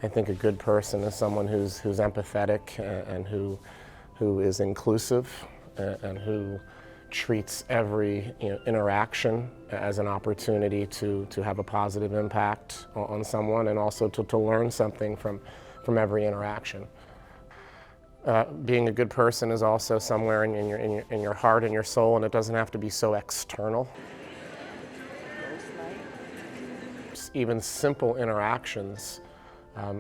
I think a good person is someone who's empathetic and who is inclusive and who treats every interaction as an opportunity to have a positive impact on someone, and also to learn something from every interaction. Being a good person is also somewhere in your heart and your soul, and it doesn't have to be so external. Even simple interactions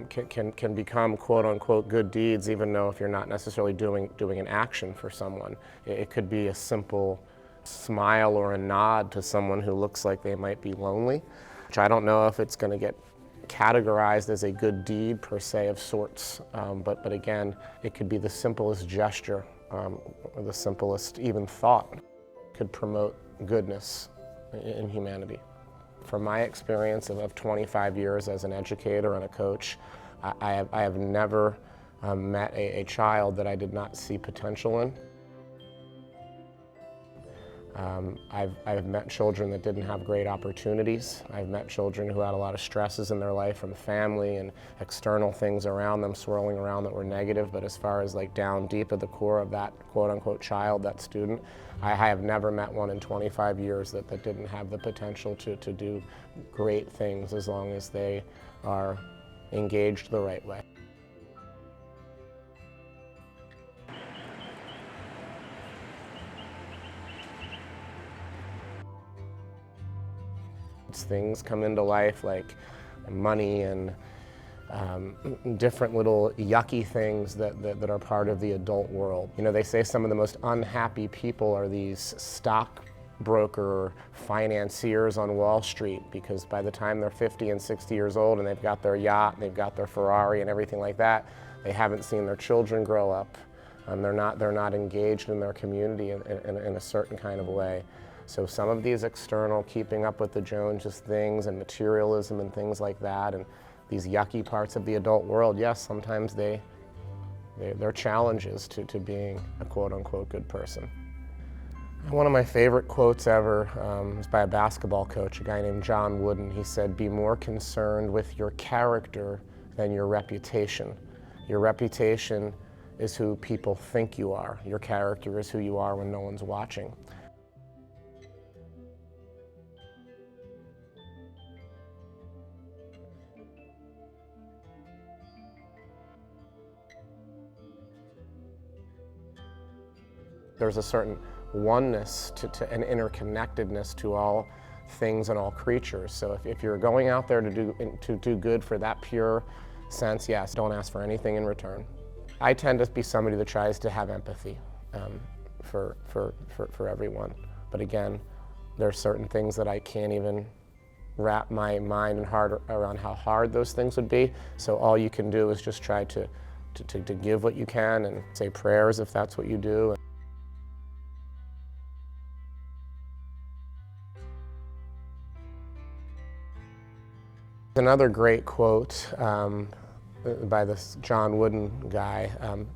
can become quote-unquote good deeds, even though if you're not necessarily doing an action for someone. It could be a simple smile or a nod to someone who looks like they might be lonely, which I don't know if it's going to get categorized as a good deed per se of sorts, but again, it could be the simplest gesture or the simplest even thought could promote goodness in humanity. From my experience of 25 years as an educator and a coach, I have never met a child that I did not see potential in. I've met children that didn't have great opportunities. I've met children who had a lot of stresses in their life from family and external things around them swirling around that were negative, but as far as like down deep at the core of that quote-unquote child, that student, I have never met one in 25 years that didn't have the potential to do great things as long as they are engaged the right way. Things come into life like money and different little yucky things that are part of the adult world. You know, they say some of the most unhappy people are these stockbroker financiers on Wall Street, because by the time they're 50 and 60 years old and they've got their yacht and they've got their Ferrari and everything like that, they haven't seen their children grow up. They're not engaged in their community in a certain kind of way. So some of these external keeping up with the Joneses things and materialism and things like that, and these yucky parts of the adult world, yes, sometimes they're challenges to being a quote-unquote good person. One of my favorite quotes ever was by a basketball coach, a guy named John Wooden. He said, "Be more concerned with your character than your reputation. Your reputation is who people think you are. Your character is who you are when no one's watching." There's a certain oneness to an interconnectedness to all things and all creatures. So if you're going out there to do good for that pure sense, yes, don't ask for anything in return. I tend to be somebody that tries to have empathy for everyone. But again, there are certain things that I can't even wrap my mind and heart around how hard those things would be. So all you can do is just try to give what you can and say prayers if that's what you do. Another great quote by this John Wooden guy,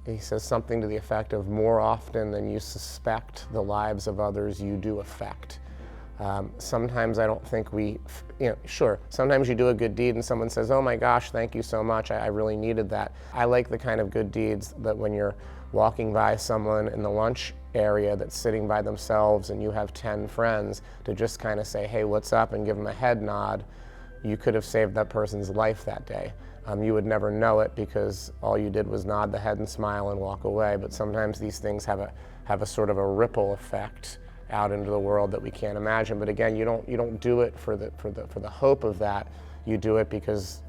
he says something to the effect of, "More often than you suspect, the lives of others you do affect." Sometimes I don't think sure, sometimes you do a good deed and someone says, "Oh my gosh, thank you so much, I really needed that." I like the kind of good deeds that when you're walking by someone in the lunch area that's sitting by themselves and you have 10 friends, to just kind of say, "Hey, what's up?" and give them a head nod. You could have saved that person's life that day. You would never know it because all you did was nod the head and smile and walk away. But sometimes these things have a sort of a ripple effect out into the world that we can't imagine. But again, you don't do it for the hope of that. You do it because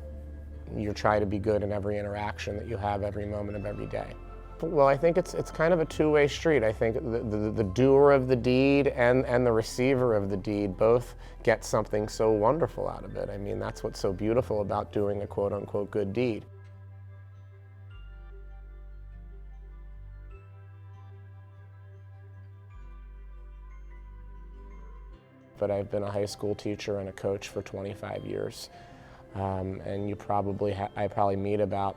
you try to be good in every interaction that you have every moment of every day. Well, I think it's kind of a two-way street. I think the doer of the deed and the receiver of the deed both get something so wonderful out of it. I mean, that's what's so beautiful about doing a quote-unquote good deed. But I've been a high school teacher and a coach for 25 years. And I probably meet about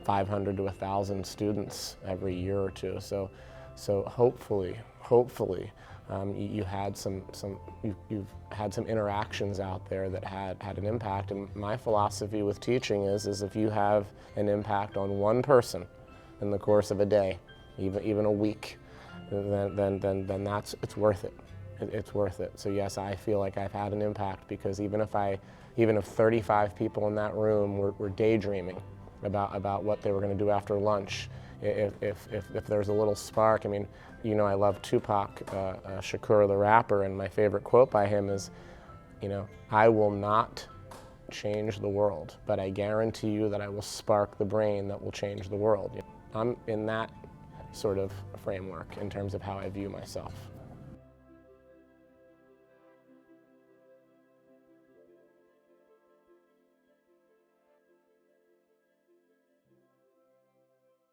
500 to 1,000 students every year or two. So hopefully you've had some interactions out there that had an impact. And my philosophy with teaching is if you have an impact on one person in the course of a day, even a week, then it's worth it. It's worth it. So yes, I feel like I've had an impact, because even if 35 people in that room were daydreaming about what they were going to do after lunch, if there's a little spark. I mean, I love Tupac Shakur the rapper, and my favorite quote by him is, I will not change the world, but I guarantee you that I will spark the brain that will change the world. I'm in that sort of framework in terms of how I view myself.